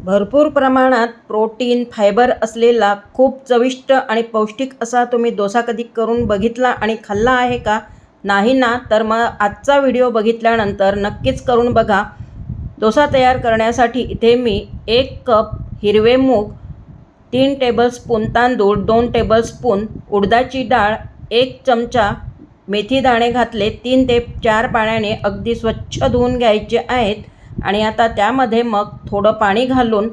भरपूर प्रमाणात protein fibre असलेला खूप चविष्ट आणि पौष्टिक असा तुम्ही डोसा कधी करून बघितला आणि खाल्ला आहे का? नाही ना, तर मग आजचा व्हिडिओ बघितल्यानंतर नक्कीच करून बघा. डोसा तयार करण्यासाठी इथे मी 1 कप हिरवे मूग, 3 टेबलस्पून तांदूळ, 2 टेबलस्पून उडदाची डाळ, 1 चमचा मेथी दाणे घातले. 3 ते 4 पाण्याने अगदी स्वच्छ धुवून घ्यायचे आहेत आणि आता त्यामध्ये मग थोडं पाणी घालून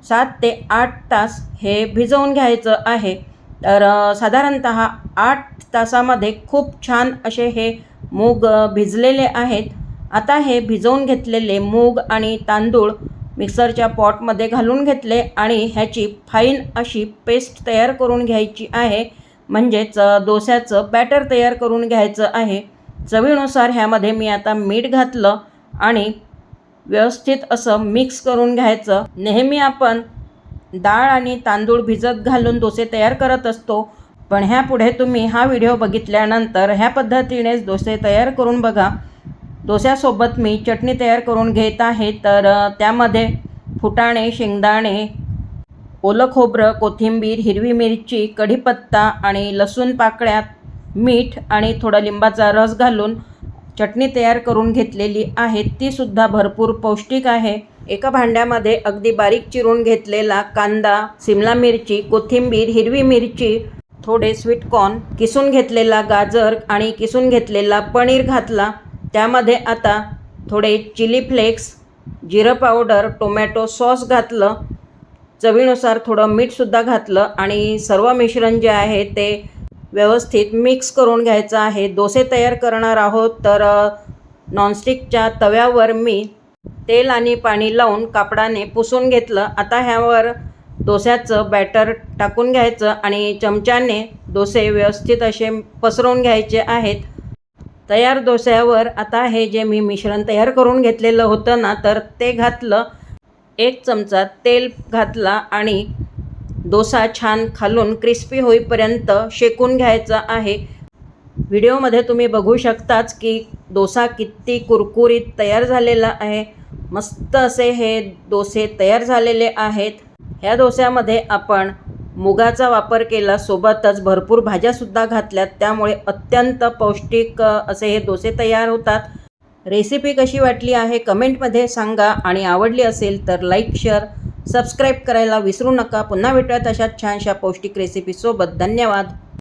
7 ते 8 तास हे भिजवून घ्यायचं आहे. तर साधारणतः 8 तासामध्ये खूप छान असे हे मूग भिजलेले आहेत. आता हे भिजवून घेतलेले मूग आणि तांदूळ मिक्सरच्या पॉटमध्ये घालून घेतले आणि ह्याची फाईन अशी पेस्ट तयार करून घ्यायची आहे. म्हणजेच डोस्याचं बॅटर तयार करून घ्यायचं आहे. चवीनुसार ह्यामध्ये मी आता मीठ घातलं आणि व्यवस्थित असं मिक्स करून घ्यायचं. नेहमी आपण डाळ आणि तांदूळ भिजत घालून डोसे तयार करत असतो, पण ह्यापुढे तुम्ही हा व्हिडिओ बघितल्यानंतर ह्या पद्धतीनेच डोसे तयार करून बघा. डोस्यासोबत मी चटणी तयार करून घेत आहे. तर त्यामध्ये फुटाणे, शेंगदाणे, ओलं खोबरं, कोथिंबीर, हिरवी मिरची, कढीपत्ता आणि लसूण पाकळ्या, मीठ आणि थोडा लिंबाचा रस घालून चटणी तयार करून घेतलेली आहे. तीसुद्धा भरपूर पौष्टिक आहे. एका भांड्यामध्ये अगदी बारीक चिरून घेतलेला कांदा, सिमला मिरची, कोथिंबीर, हिरवी मिरची, थोडे स्वीटकॉर्न, किसून घेतलेला गाजर आणि किसून घेतलेला पनीर घातला. त्यामध्ये आता थोडे चिली फ्लेक्स, जिरं पावडर, टोमॅटो सॉस घातलं. चवीनुसार थोडं मीठसुद्धा घातलं आणि सर्व मिश्रण जे आहे ते व्यवस्थित मिक्स करून घ्यायचं आहे. डोसे तयार करणार आहोत तर नॉनस्टिकच्या तव्यावर मी तेल आणि पाणी लावून कापडाने पुसून घेतलं. आता ह्यावर डोस्याचं बॅटर टाकून घ्यायचं आणि चमच्याने डोसे व्यवस्थित असे पसरवून घ्यायचे आहेत. तयार डोस्यावर आता हे जे मी मिश्रण तयार करून घेतलेलं होतं ना, तर ते घातलं. 1 चमचा तेल घातला आणि डोसा छान खालून क्रिस्पी होईपर्यंत शेकून घ्यायचा आहे. व्हिडिओमध्ये तुम्ही बघू शकताच की डोसा किती कुरकुरीत तयार झालेला आहे. मस्त असे हे डोसे तयार झालेले आहेत. ह्या डोस्यामध्ये आपण मुगाचा वापर केला, सोबतच भरपूर भाज्यासुद्धा घातल्यात. त्यामुळे अत्यंत पौष्टिक असे हे डोसे तयार होतात. रेसिपी कशी वाटली आहे कमेंटमध्ये सांगा आणि आवडली असेल तर लाईक, शेअर, सबस्क्राईब करायला विसरू नका. पुन्हा भेटूयात अशाच छानशा पौष्टिक रेसिपीसोबत. धन्यवाद.